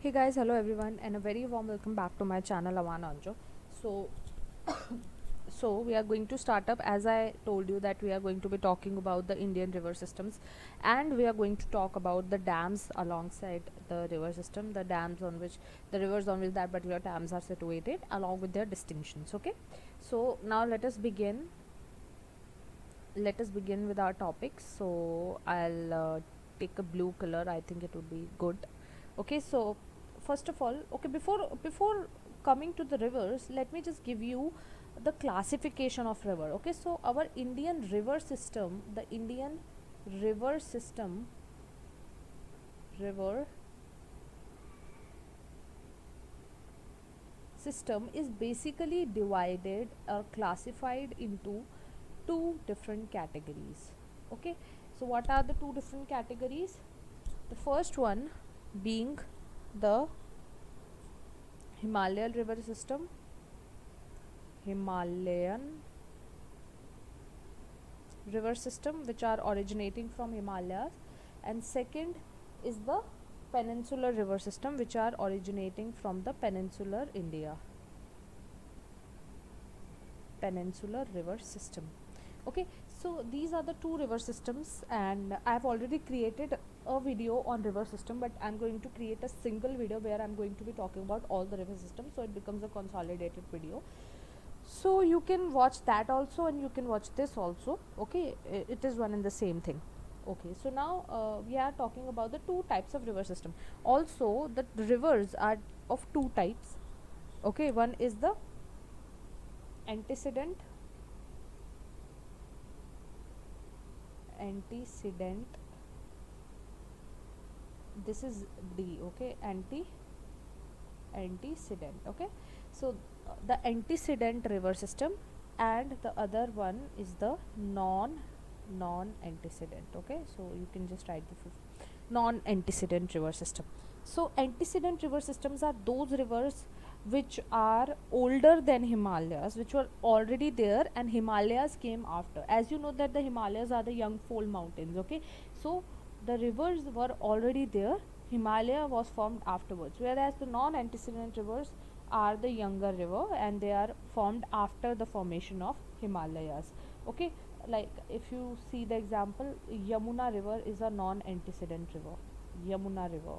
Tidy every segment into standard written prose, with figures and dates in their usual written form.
Hey guys, hello everyone, and a very warm welcome back to my channel Avan Onjo. So, we are going to start up. As I told you that we are going to be talking about the Indian river systems, and we are going to talk about the dams alongside the river system, the dams on which the rivers on which that particular dams are situated, along with their distinctions. Okay, so now let us begin. Let us begin with our topic. So I'll take a blue color. I think it would be good. Okay, so first of all, okay, before coming to the rivers, let me just give you the classification of river. Okay, so our Indian river system, the Indian river system, river system is basically divided or classified into two different categories. Okay, so what are the two different categories? The first one being the Himalayan river system, Himalayan river system, which are originating from Himalayas, and second is the Peninsular river system, which are originating from the Peninsular India. Peninsular river system. Okay, so these are the two river systems, and I have already created a video on river system, but I'm going to create a single video where I'm going to be talking about all the river systems, so it becomes a consolidated video. So you can watch that also, and you can watch this also. Okay, it is one and the same thing. Okay, so now we are talking about the two types of river system. Also, the rivers are of two types. Okay, one is the antecedent antecedent this is D. Okay, antecedent. Okay, so the antecedent river system, and the other one is the non antecedent. Okay, so you can just write the non antecedent river system. So antecedent river systems are those rivers which are older than Himalayas, which were already there, and Himalayas came after. As you know that the Himalayas are the young fold mountains. Okay, so the rivers were already there, Himalaya was formed afterwards, whereas the non antecedent rivers are the younger river, and they are formed after the formation of Himalayas. Okay, like if you see the example, Yamuna river is a non antecedent river, Yamuna river.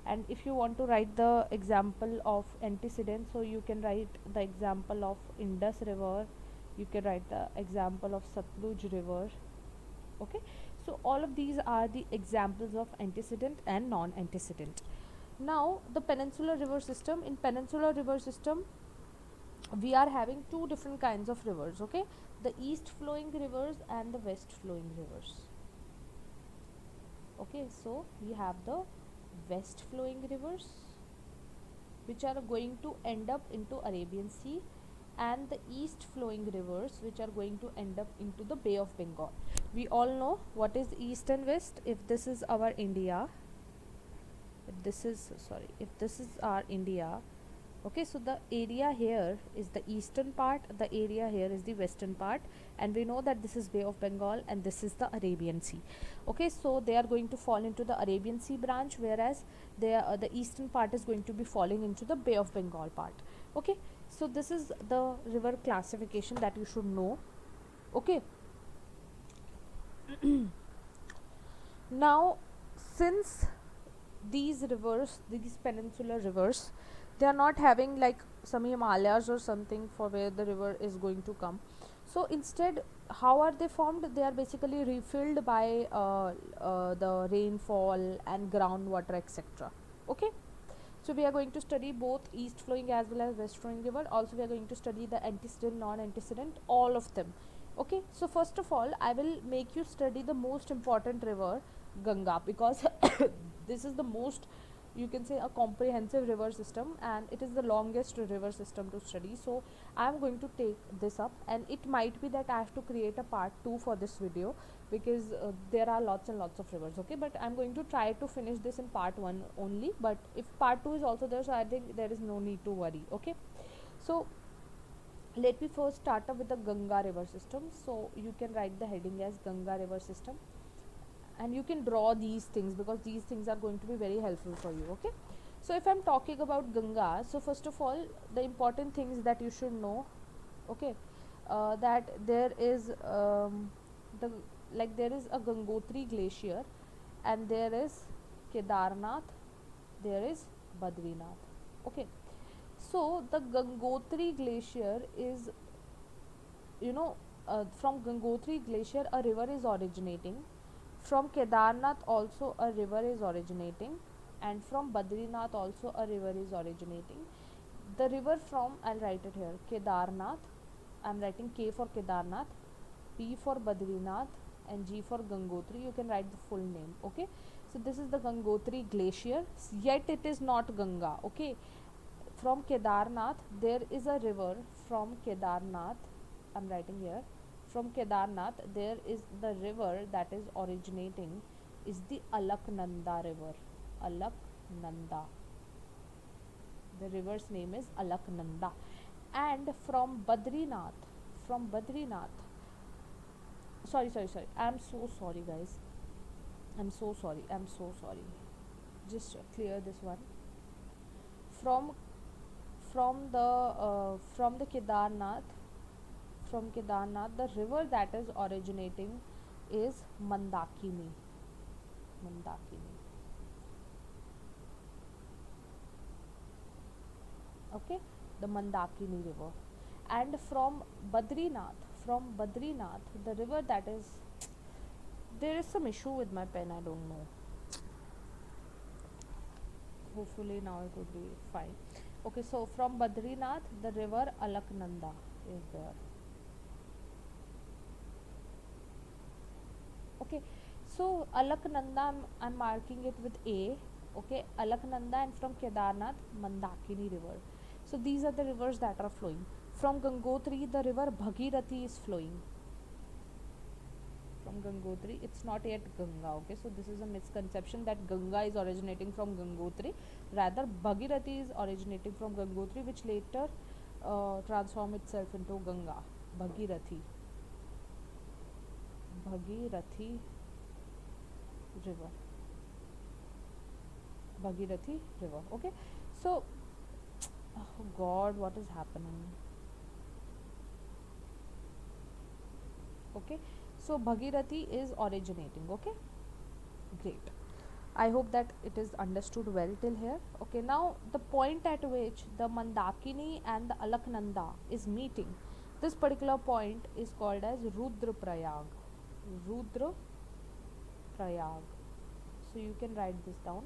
And if you want to write the example of antecedent, so you can write the example of Indus river, you can write the example of Satluj river. Okay, so all of these are the examples of antecedent and non antecedent. Now the peninsular river system, in peninsular river system we are having two different kinds of rivers. Okay, the east flowing rivers and the west flowing rivers. Okay, so we have the west flowing rivers which are going to end up into Arabian Sea, and the east flowing rivers which are going to end up into the Bay of Bengal. We all know what is east and west. If this is our India, if this is our India, okay, so the area here is the eastern part, the area here is the western part, and we know that this is Bay of Bengal and this is the Arabian Sea. Okay, so they are going to fall into the Arabian Sea branch, whereas the eastern part is going to be falling into the Bay of Bengal part. Okay, so this is the river classification that you should know. Okay, now since these rivers, these peninsular rivers, they are not having like some Himalayas or something for where the river is going to come. So instead, how are they formed? They are basically refilled by the rainfall and groundwater, etc. Okay, so we are going to study both east flowing as well as west flowing river. Also we are going to study the antecedent, non antecedent, all of them. Okay, so first of all I will make you study the most important river, Ganga, because this is the most, you can say, a comprehensive river system, and it is the longest river system to study. So I am going to take this up, and it might be that I have to create a part 2 for this video, because there are lots and lots of rivers. Okay, but I'm going to try to finish this in part 1 only, but if part 2 is also there, so I think there is no need to worry. Okay, so let me first start up with the Ganga river system. So you can write the heading as Ganga river system, and you can draw these things because these things are going to be very helpful for you. Okay, So if I'm talking about Ganga, so first of all, the important things that you should know, okay, that there is the like there is a Gangotri glacier, and there is Kedarnath, there is Badrinath. Okay, so the Gangotri glacier is, you know, from Gangotri glacier a river is originating, from Kedarnath also a river is originating, and from Badrinath also a river is originating. The river from, I'll write it here, Kedarnath, I'm writing K for Kedarnath, P for Badrinath, and G for Gangotri. You can write the full name. Okay, so this is the Gangotri glacier, yet it is not Ganga. Okay, from Kedarnath there is a river. From Kedarnath, I'm writing here, from Kedarnath there is the river that is originating is the Alaknanda river. Alaknanda, the river's name is Alaknanda. And from Badrinath, sorry, I'm so sorry guys, I'm so sorry, just clear this one. from from the Kedarnath, the river that is originating is Mandakini. Okay, the Mandakini river. And from Badrinath, the river that is, there is some issue with my pen, I don't know, hopefully now it would be fine. Okay, so from Badrinath the river Alaknanda is there. Okay, so Alaknanda, I'm marking it with A. Okay, Alaknanda, and from Kedarnath Mandakini river. So these are the rivers that are flowing. From Gangotri the river Bhagirathi is flowing. From Gangotri, it's not yet Ganga. Okay, so this is a misconception that Ganga is originating from Gangotri. Rather, Bhagirathi is originating from Gangotri, which later transform itself into Ganga. Bhagirathi river. Bhagirathi river. Okay, so oh God, what is happening? Okay, so Bhagirathi is originating. Okay, great. I hope that it is understood well till here. Okay, now the point at which the Mandakini and the Alaknanda is meeting, this particular point is called as Rudraprayag. So you can write this down.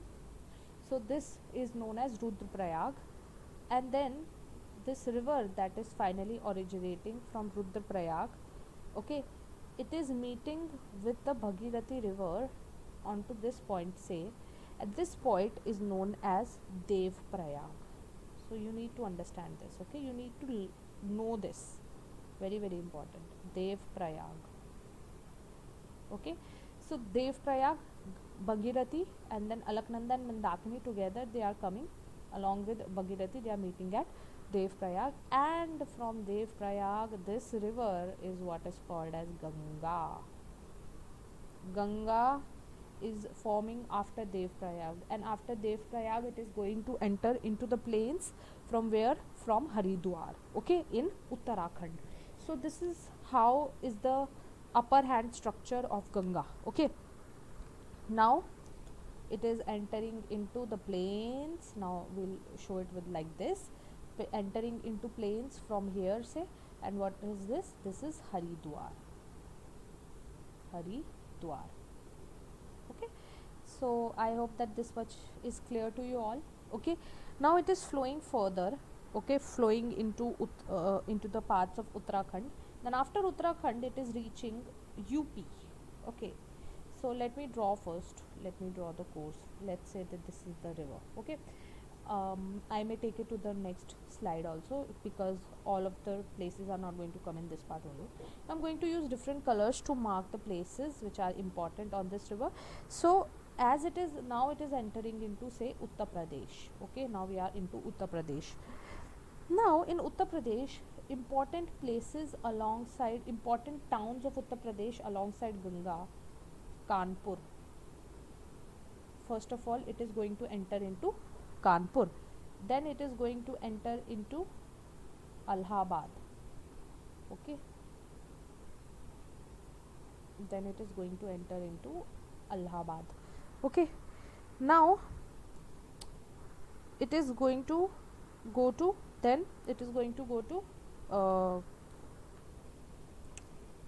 So this is known as Rudraprayag, and then this river that is finally originating from Rudraprayag, okay, it is meeting with the Bhagirathi river onto this point, say, at this point is known as Devprayag. So you need to understand this. Okay, you need to know this, very important, Devprayag. Okay, so Devprayag, Bhagirathi, and then Alaknanda and Mandakini together, they are coming along with Bhagirathi, they are meeting at Devprayag, and from Devprayag this river is what is called as Ganga. Ganga is forming after Devprayag, and after Devprayag it is going to enter into the plains from where? From Haridwar, okay, in Uttarakhand. So this is how is the upper hand structure of Ganga. Okay, now it is entering into the plains. Now we'll show it with like this, entering into plains from here, say, and what is this? This is Haridwar. Okay, so I hope that this much is clear to you all. Okay, now it is flowing further, okay, flowing into the parts of Uttarakhand. Then after Uttarakhand it is reaching UP. Okay, so let me draw first, let me draw the course. Let's say that this is the river. Okay, I may take it to the next slide also, because all of the places are not going to come in this part only. I'm going to use different colors to mark the places which are important on this river. So as it is now, it is entering into, say, Uttar Pradesh. Okay, now we are into Uttar Pradesh. Now in Uttar Pradesh, important places alongside, important towns of Uttar Pradesh alongside Ganga, Kanpur. First of all, it is going to enter into Kanpur. Then it is going to enter into Allahabad. Okay, then it is going to enter into Allahabad. Okay, now it is going to go to, then it is going to go to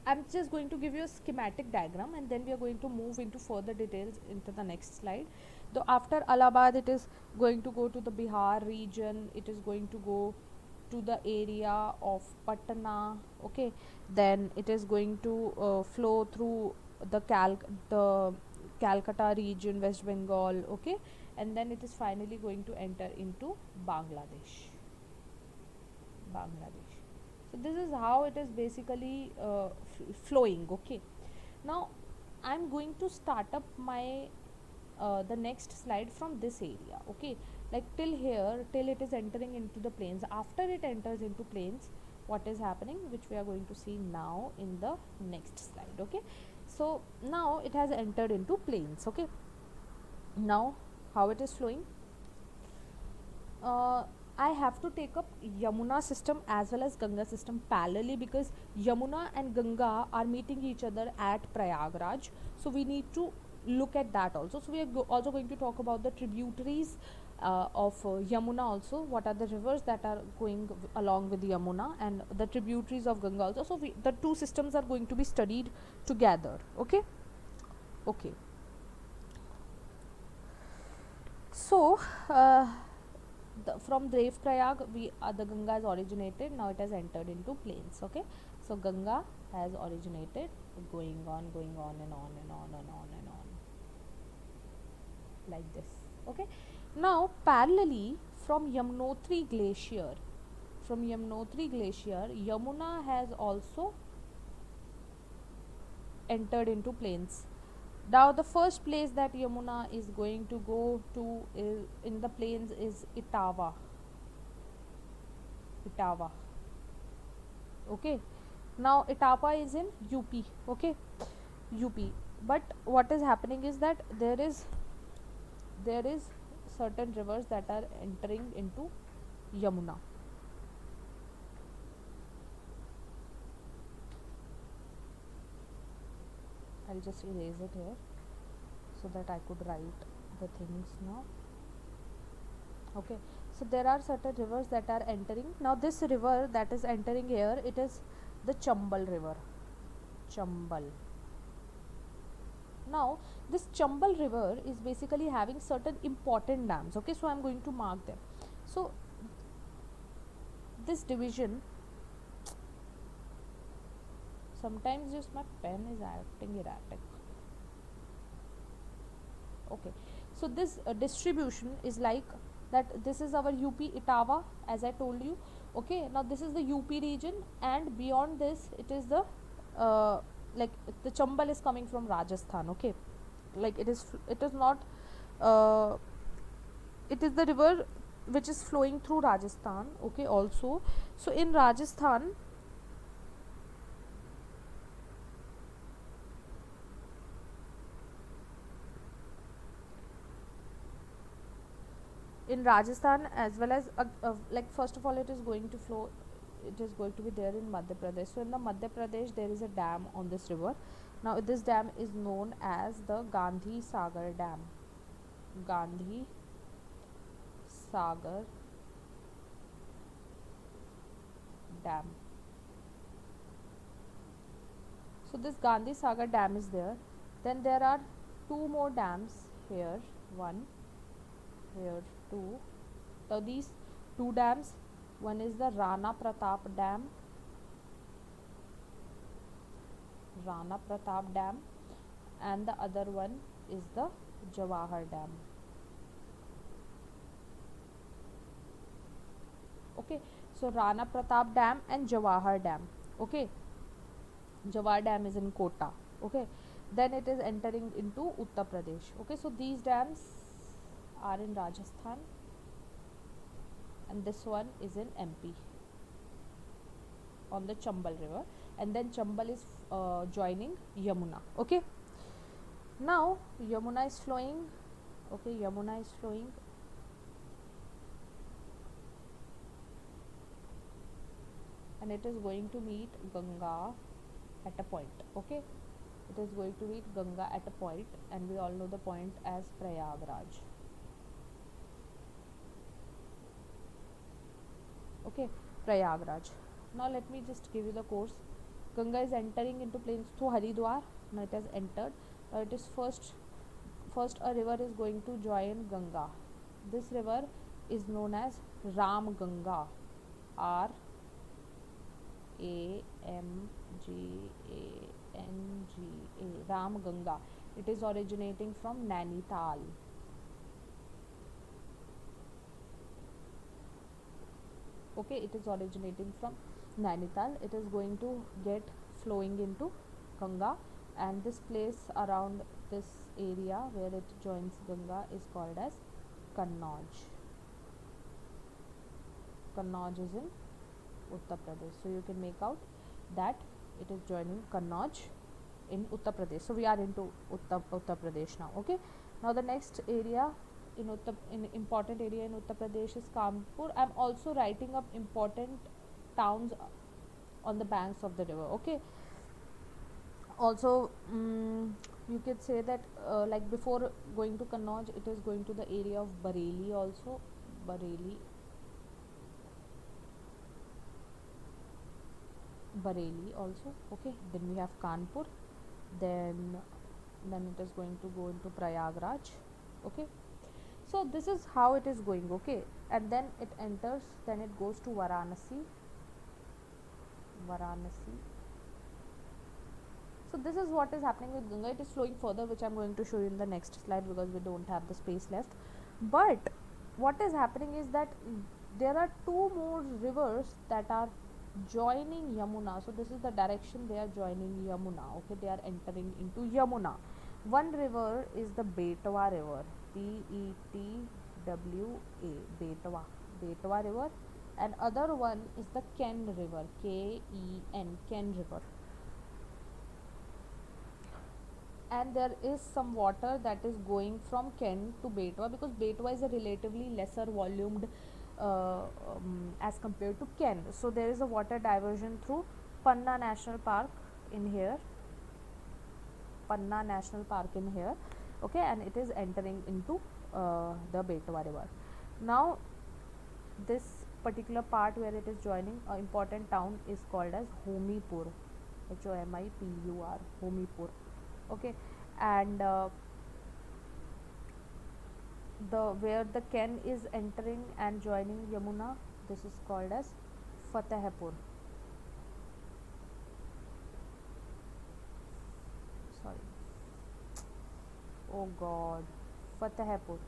I'm just going to give you a schematic diagram, and then we are going to move into further details into the next slide. Though after Allahabad, it is going to go to the Bihar region, it is going to go to the area of Patna. Okay, then it is going to flow through the Calcutta region, West Bengal. Okay, and then it is finally going to enter into Bangladesh. So this is how it is basically flowing. Okay, now I'm going to start up my the next slide from this area. Okay, like till here, till it is entering into the plains. After it enters into plains, what is happening, which we are going to see now in the next slide. Okay, so now it has entered into plains. Okay, now how it is flowing, I have to take up Yamuna system as well as Ganga system parallelly, because Yamuna and Ganga are meeting each other at Prayagraj. So we need to look at that also. So we are also going to talk about the tributaries of Yamuna also. What are the rivers that are going along with Yamuna, and the tributaries of Ganga also. So the two systems are going to be studied together. Okay. Okay. So from Dev Prayag, the Ganga has originated. Now it has entered into plains. Okay, so Ganga has originated, going on and on and on and on and on, like this. Okay, now parallelly from Yamunotri glacier, Yamuna has also entered into plains. Now the first place that Yamuna is going to go to in the plains is Etawah. Okay, now Etawah is in UP. Okay, UP. But what is happening is that there is certain rivers that are entering into Yamuna. I'll just erase it here so that I could write the things now. Okay, so there are certain rivers that are entering. Now this river that is entering here, it is the Chambal River. Now this Chambal River is basically having certain important dams. Okay, so I'm going to mark them. So this division, sometimes just my pen is acting erratic. Okay, so this distribution is like that. This is our UP Etawah, as I told you. Okay, now this is the UP region, and beyond this it is the like the Chambal is coming from Rajasthan. Okay, like it is not it is the river which is flowing through Rajasthan. Okay, also, so in Rajasthan, as well as like first of all it is going to flow, it is going to be there in Madhya Pradesh. So in the Madhya Pradesh there is a dam on this river. Now this dam is known as the Gandhi Sagar Dam. So this Gandhi Sagar Dam is there. Then there are two more dams here, one here, two. Now these two dams, one is the Rana Pratap Dam, and the other one is the Jawahar Dam. Okay, so Rana Pratap Dam and Jawahar Dam. Okay, Jawahar Dam is in Kota. Okay, then it is entering into Uttar Pradesh. Okay, so these dams are in Rajasthan, and this one is in MP on the Chambal River, and then Chambal is joining Yamuna. Okay, now Yamuna is flowing. Okay, Yamuna is flowing. and it is going to meet Ganga at a point. Okay, it is going to meet Ganga at a point, and we all know the point as Prayagraj. Okay, Prayagraj. Now let me just give you the course. Ganga is entering into plains through Haridwar. Now it has entered. Now it is first a river is going to join Ganga. This river is known as Ram Ganga. R A M G A N G A, Ram Ganga. It is originating from Nainital. Okay, it is originating from Nainital. It is going to get flowing into Ganga, and this place around this area where it joins Ganga is called as Kannauj. Kannauj is in Uttar Pradesh. So you can make out that it is joining Kannauj in Uttar Pradesh. So we are into Uttar Pradesh now. Okay. Now the next area in important area in Uttar Pradesh is Kanpur. I am also writing up important towns on the banks of the river. Okay. Also, you could say that like before going to Kannauj, it is going to the area of Bareilly also. Bareilly also. Okay, then we have Kanpur, then it is going to go into Prayagraj. Okay, so this is how it is going. Okay, and then it enters, then it goes to Varanasi. So this is what is happening with Ganga. It is flowing further, which I am going to show you in the next slide because we don't have the space left. But what is happening is that there are two more rivers that are joining Yamuna. So this is the direction they are joining Yamuna. Okay, they are entering into Yamuna. One river is the Betwa River, Petwa, Betwa River, and other one is the Ken River, Ken River. And there is some water that is going from Ken to Betwa, because Betwa is a relatively lesser volumed as compared to Ken. So there is a water diversion through Panna National Park in here. Okay, and it is entering into the Betwa River. Now this particular part where it is joining an important town is called as Homipur, Homipur, Homipur. Okay, and where the Ken is entering and joining Yamuna, this is called as Fatehpur. Oh God, Fatehpur.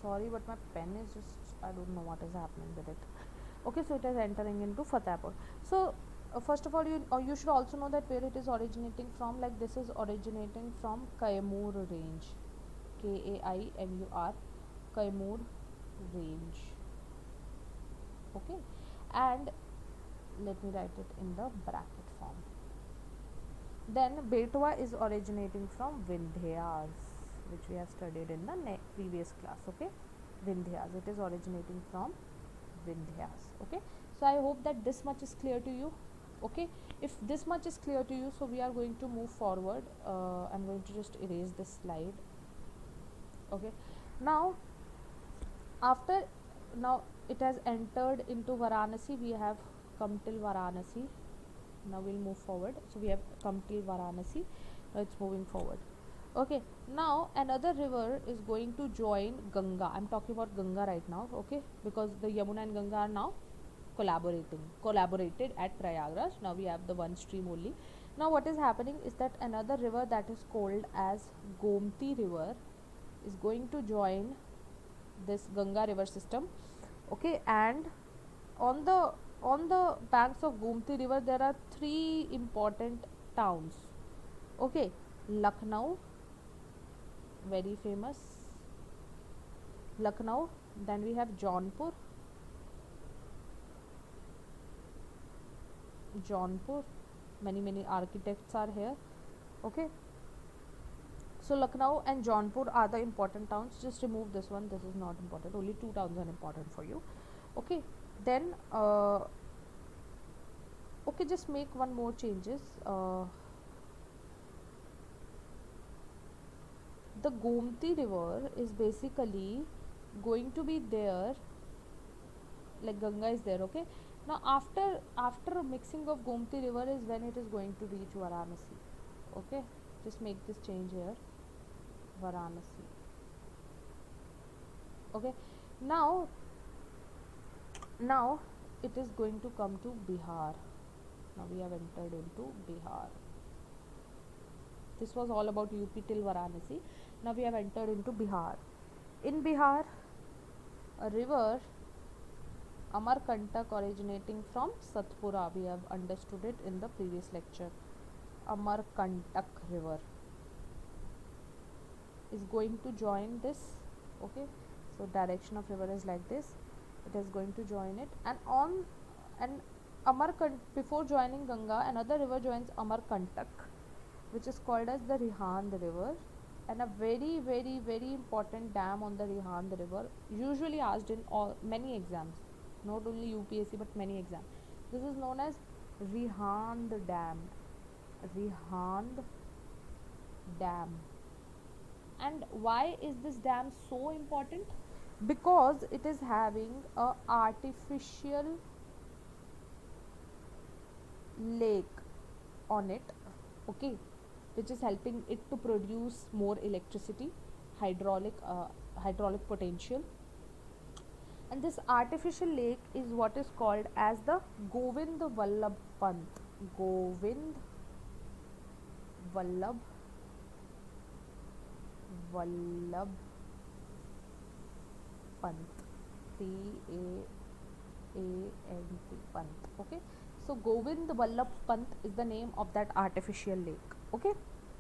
Sorry, but my pen is just, I don't know what is happening with it. Okay, so it is entering into Fatehpur. So first of all, you should also know that where it is originating from. Like this is originating from Kaimur range, Kaimur, Kaimur range. Okay, and let me write it in the bracket form. Then Betwa is originating from Vindhyas, which we have studied in the previous class. Okay, Vindhyas, it is originating from Vindhyas. Okay, so I hope that this much is clear to you. Okay, if this much is clear to you, so we are going to move forward. I'm going to just erase this slide. Okay, now it has entered into Varanasi. We have come till Varanasi. Now we'll move forward. So we have come till Varanasi. Now it's moving forward. Okay, now another river is going to join Ganga. I'm talking about Ganga right now. Okay, because the Yamuna and Ganga are now collaborated at Prayagraj. Now we have the one stream only. Now what is happening is that another river that is called as Gomti River is going to join this Ganga river system. Okay, and on the banks of Gomti River there are three important towns. Okay, Lucknow, very famous, Lucknow. Then we have Jaunpur, many architects are here. Okay, so Lucknow and Jaunpur are the important towns. Just remove this one, this is not important. Only two towns are important for you. Okay, Then okay, just make one more changes. The Gomti River is basically going to be there, like Ganga is there. Okay, now after mixing of Gomti River is when it is going to reach Varanasi. Okay, just make this change here, Varanasi. Okay, now it is going to come to Bihar. Now we have entered into Bihar. This was all about UP till Varanasi. Now we have entered into Bihar. In Bihar, a river Amarkantak originating from Satpura. We have understood it in the previous lecture. Amarkantak River is going to join this. Okay, so direction of river is like this. It is going to join it, and before joining Ganga, another river joins Amarkantak, which is called as the Rihand River, and a very very very important dam on the Rihand River, usually asked in many exams, not only UPSC but many exams. This is known as Rihand Dam. Rihand Dam. And why is this dam so important? Because it is having a artificial lake on it, okay, which is helping it to produce more electricity, hydraulic potential. And this artificial lake is what is called as the Govind Vallabh Pant. Govind Vallabh Pant. Pant. Pant. Okay. So Govind Vallabh Pant is the name of that artificial lake. Okay.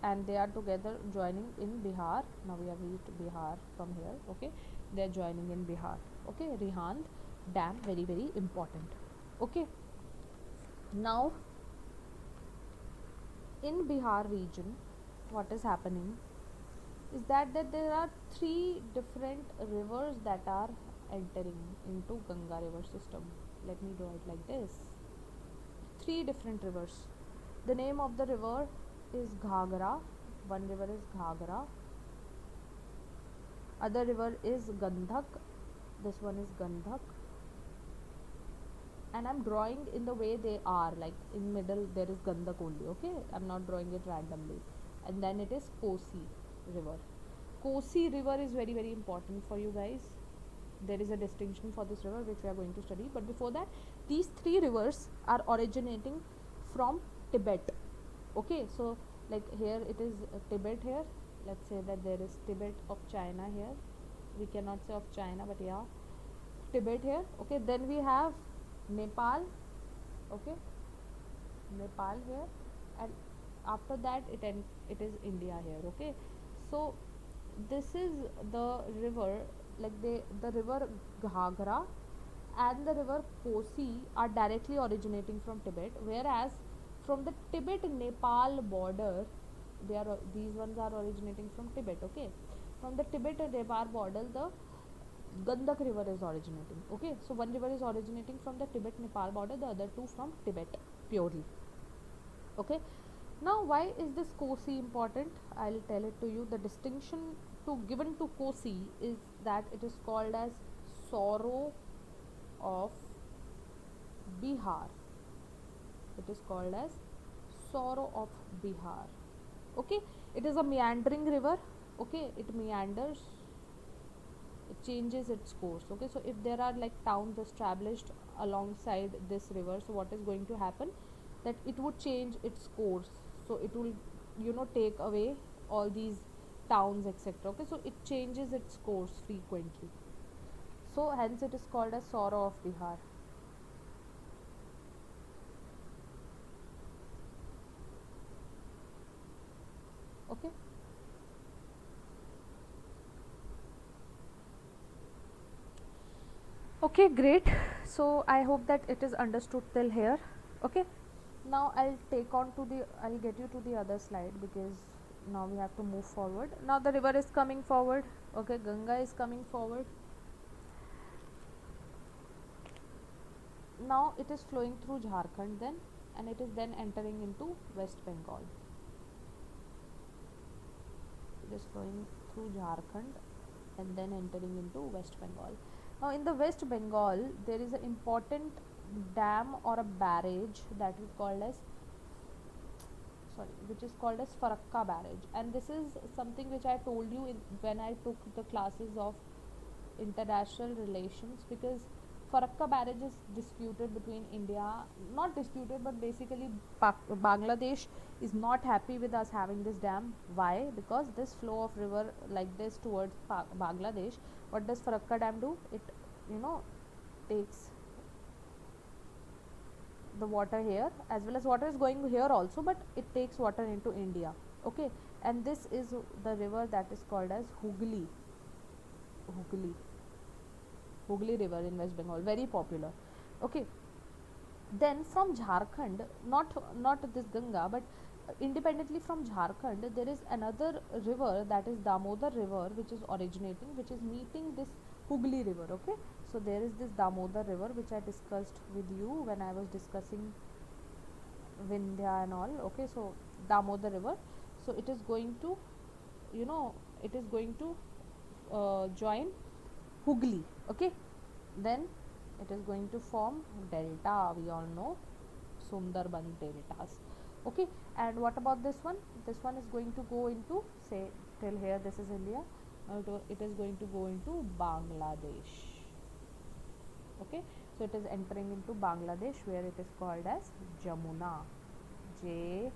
And they are together joining in Bihar. Now we have reached Bihar from here. Okay. They are joining in Bihar. Okay. Rihand Dam, very very important. Okay. Now in Bihar region, what is happening is that there are three different rivers that are entering into Ganga river system. Let me draw it like this. Three different rivers. The name of the river is Ghagra. One river is Ghagra. Other river is Gandhak. This one is Gandhak. And I'm drawing in the way they are, like in middle there is Gandhak only. Okay, I'm not drawing it randomly. And then it is Kosi River. Kosi River is very very important for you guys. There is a distinction for this river which we are going to study, but before that, these three rivers are originating from Tibet. Okay, so like here it is Tibet here. Let's say that there is Tibet of China here. We cannot say of China, but yeah, Tibet here. Okay, then we have Nepal. Okay, Nepal here, and after that it is India here. Okay, so this is the river, like the river Ghagra and the river Kosi are directly originating from Tibet, whereas from the Tibet Nepal border these ones are originating from Tibet. Okay, from the Tibet and Nepal border the Gandak river is originating. Okay, so one river is originating from the Tibet Nepal border, the other two from Tibet purely. Okay, now why is this Kosi important? I'll tell it to you. The distinction given to Kosi is that it is called as sorrow of Bihar. It is called as sorrow of Bihar. Okay, it is a meandering river. Okay, it meanders, it changes its course. Okay, so if there are like towns established alongside this river, so what is going to happen, that it would change its course, so it will take away all these towns, etc. Okay, so it changes its course frequently, so hence it is called as sorrow of Bihar. Okay, okay, great. So I hope that it is understood till here. Okay, now I'll get you to the other slide, because now we have to move forward. Now the river is coming forward. Okay, Ganga is coming forward. now it is flowing through Jharkhand then, and it is then entering into West Bengal. It is flowing through Jharkhand and then entering into West Bengal. Now in the West Bengal there is an important dam or a barrage that is called as Farakka barrage, and this is something which I told you when I took the classes of international relations, because Farakka barrage is disputed between India, not disputed but basically Bangladesh is not happy with us having this dam. Why? Because this flow of river like this towards Bangladesh, what does Farakka dam do? It takes the water here, as well as water is going here also, but it takes water into India. Okay, and this is the river that is called as Hooghly River in West Bengal, very popular. Okay, then from Jharkhand, not this Ganga, but independently from Jharkhand, there is another river, that is Damodar River, which is originating, which is meeting this Hooghly River. Okay, so there is this Damodar River which I discussed with you when I was discussing Vindhya and all. Okay, so Damodar River, so it is going to join Hooghly. Okay, then it is going to form delta. We all know Sundarban deltas. Okay, and what about this one? This one is going to go into, say till here this is India, it is going to go into Bangladesh. Okay, so it is entering into Bangladesh, where it is called as Jamuna, Jamuna.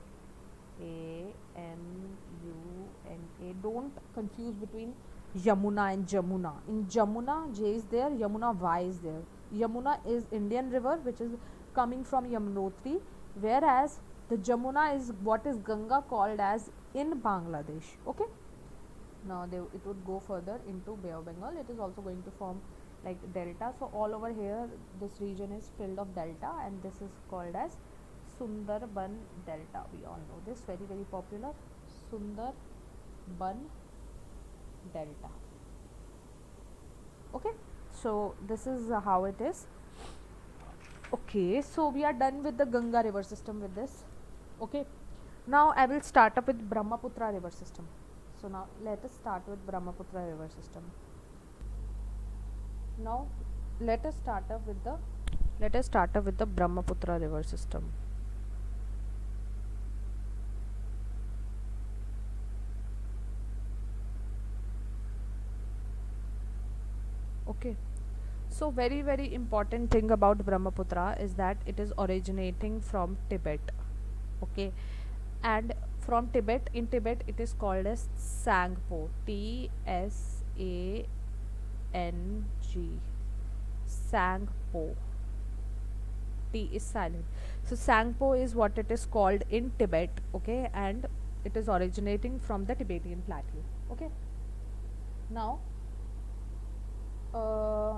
Don't confuse between Yamuna and Jamuna. In Jamuna, J is there, Yamuna, Y is there. Yamuna is Indian river which is coming from Yamunotri, whereas the Jamuna is what is Ganga called as in Bangladesh. Okay, now it would go further into Bay of Bengal. It is also going to form like delta. So all over here this region is filled of delta, and this is called as Sundarban delta. We all know this, very very popular, Sundarban delta. Okay, so this is how it is. Okay, so we are done with the Ganga river system with this. Okay, now I will start up with Brahmaputra river system. So now let us start with Brahmaputra river system. Now let us start up with the Brahmaputra river system. Okay, so very very important thing about Brahmaputra is that it is originating from Tibet. Okay, and from Tibet, in Tibet it is called as Tsangpo, Tsang, Tsangpo. T is silent. So Tsangpo is what it is called in Tibet. Okay, and it is originating from the Tibetan plateau. Okay, now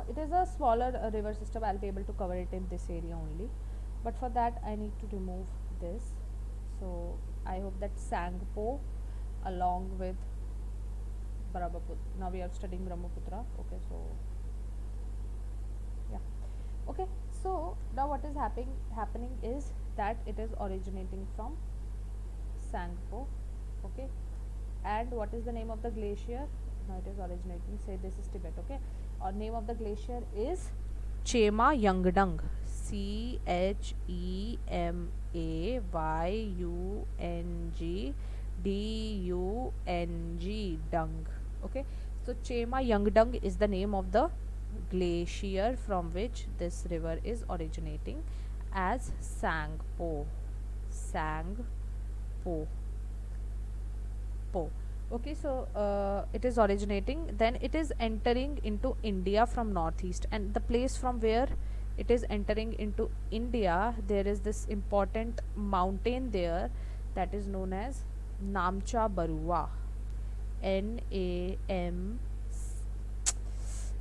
it is a smaller river system. I'll be able to cover it in this area only, but for that I need to remove this. So I hope that Tsangpo along with Brahmaputra. Now we are studying Brahmaputra. Okay, so yeah. Okay, so now what is happening is that it is originating from Tsangpo. Okay, and what is the name of the glacier? Now it is originating, say this is Tibet. Okay, or name of the glacier is Chema Yangdung, CHEMAYUNGDUNG, dung. Okay, so Chema Yangdung is the name of the glacier from which this river is originating as Tsangpo. Okay, so it is originating, then it is entering into India from northeast, and the place from where it is entering into India, there is this important mountain there that is known as Namcha Barua, N-A-M,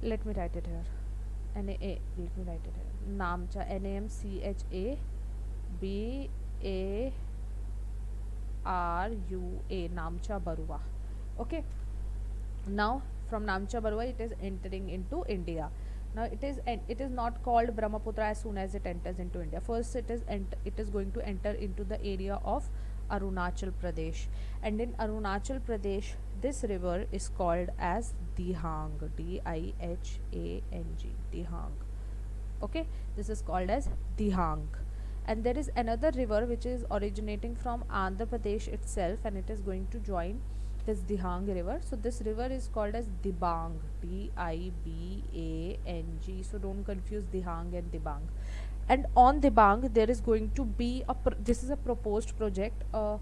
let me write it here, Namcha, N-A-M-C-H-A-B-A-R-U-A, Namcha Barua. Okay, now from Namcha Barua it is entering into India. Now it is not called Brahmaputra as soon as it enters into India. First it is going to enter into the area of Arunachal Pradesh, and in Arunachal Pradesh this river is called as Dihang, Dihang, Dihang. Okay, this is called as Dihang. And there is another river which is originating from Andhra Pradesh itself, and it is going to join this Dihang river. So this river is called as Dibang, Dibang. So don't confuse Dihang and Dibang. And on Dibang there is going to be this is a proposed project, a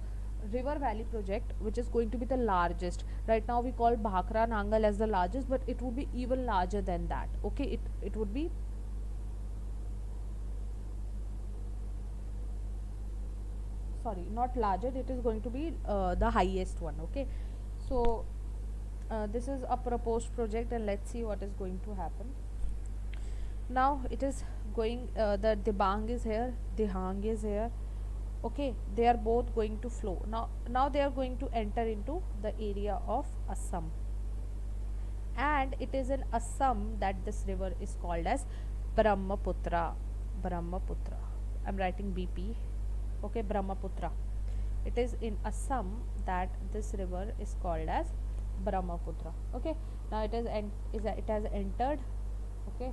river valley project, which is going to be the largest. Right now we call Bhakra Nangal as the largest, but it would be even larger than that. Okay, it would be, sorry, not larger, it is going to be the highest one. Okay, so this is a proposed project, and let's see what is going to happen. Now it is going, the Dibang is here, Dihang is here. Okay, they are both going to flow. Now they are going to enter into the area of Assam, and it is in Assam that this river is called as Brahmaputra. Brahmaputra, I'm writing BP. Okay, Brahmaputra. It is in Assam that this river is called as Brahmaputra. Okay, now it has entered. Okay,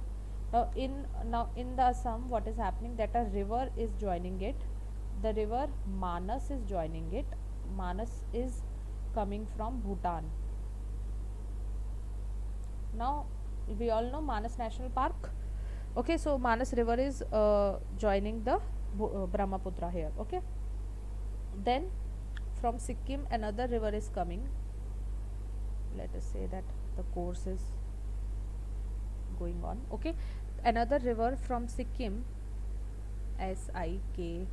now in the Assam, what is happening, that a river is joining it. The river Manas is joining it. Manas is coming from Bhutan. Now we all know Manas National Park. Okay, so Manas river is joining the Brahmaputra here. Okay, then from Sikkim another river is coming. Let us say that the course is going on. Okay, another river from Sikkim, Sikkim,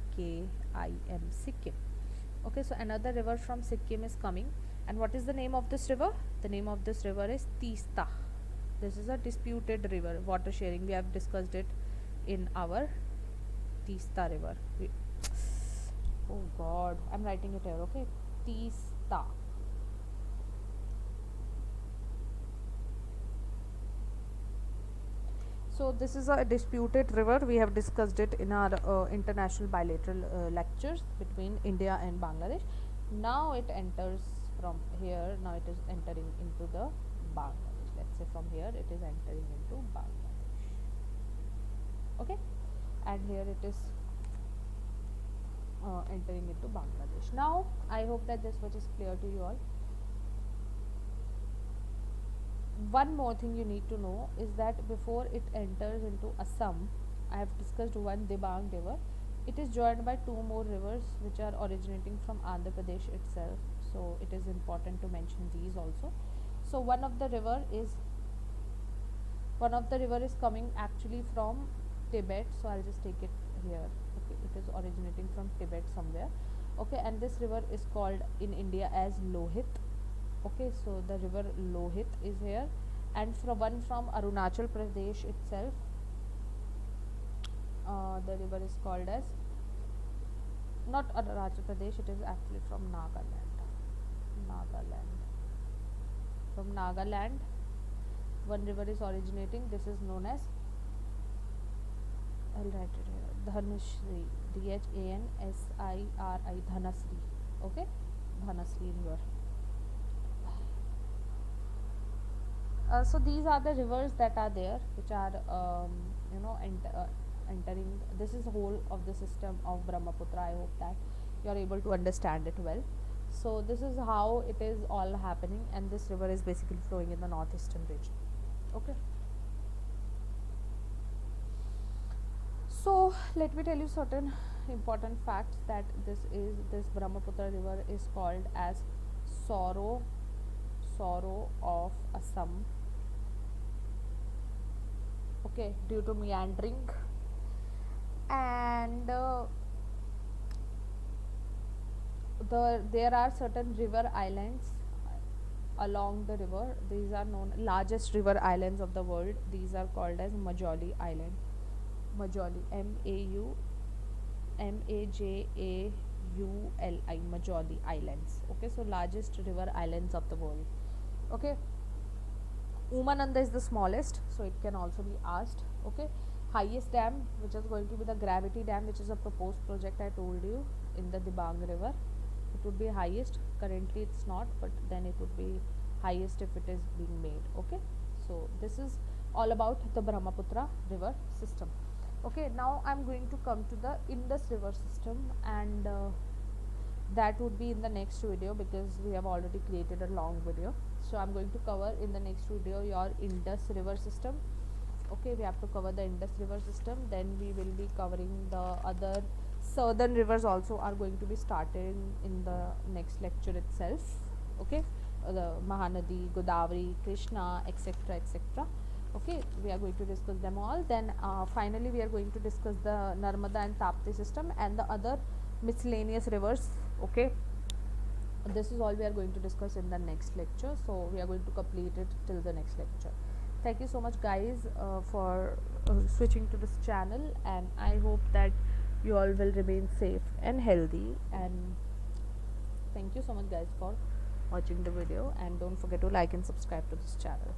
Sikkim. Okay, so another river from Sikkim is coming, and what is the name of this river? The name of this river is Teesta. This is a disputed river, water sharing. We have discussed it in our Teesta river. Oh God, I'm writing it here. Okay, Teesta. So this is a disputed river. We have discussed it in our international bilateral lectures between India and Bangladesh. Now it enters from here. Now it is entering into the Bangladesh. Let's say from here it is entering into Bangladesh. Okay, and here it is entering into Bangladesh. Now I hope that this much is clear to you all. One more thing you need to know is that before it enters into Assam, I have discussed one Dibang river. It is joined by two more rivers which are originating from Andhra Pradesh itself. So it is important to mention these also. So one of the river is coming actually from Tibet. So I'll just take it here. Okay, it is originating from Tibet somewhere. Okay, and this river is called in India as Lohit. Okay, so the river Lohit is here, and one from Arunachal Pradesh itself. The river is called as, not Arunachal Pradesh, it is actually from Nagaland. From Nagaland, one river is originating. This is known as, I'll write it here, Dhanasri, Dhanasri, Dhanasri. Okay, Dhanasri river. So these are the rivers that are there, which are entering. This is the whole of the system of Brahmaputra. I hope that you are able to understand it well. So this is how it is all happening, and this river is basically flowing in the northeastern region. Okay. So let me tell you certain important facts, that this Brahmaputra river is called as sorrow of Assam. Okay, due to meandering, and there are certain river islands along the river. These are known largest river islands of the world. These are called as Majoli Island. Majoli, Majauli, Majoli Islands. Okay, so largest river islands of the world. Okay, Umananda is the smallest, so it can also be asked. Okay, highest dam, which is going to be the gravity dam, which is a proposed project I told you in the Dibang River. It would be highest. Currently it's not, but then it would be highest if it is being made. Okay, so this is all about the Brahmaputra river system. Okay, now I'm going to come to the Indus river system, and that would be in the next video because we have already created a long video. So I'm going to cover in the next video your Indus river system. Okay, we have to cover the Indus river system, then we will be covering the other southern rivers also are going to be started in the next lecture itself. Okay, the Mahanadi, Godavari, Krishna, etc., etc. Okay, we are going to discuss them all. Then finally we are going to discuss the Narmada and Tapti system and the other miscellaneous rivers. Okay, this is all we are going to discuss in the next lecture, so we are going to complete it till the next lecture. Thank you so much guys for switching to this channel, and I hope that you all will remain safe and healthy, and thank you so much guys for watching the video, and don't forget to like and subscribe to this channel.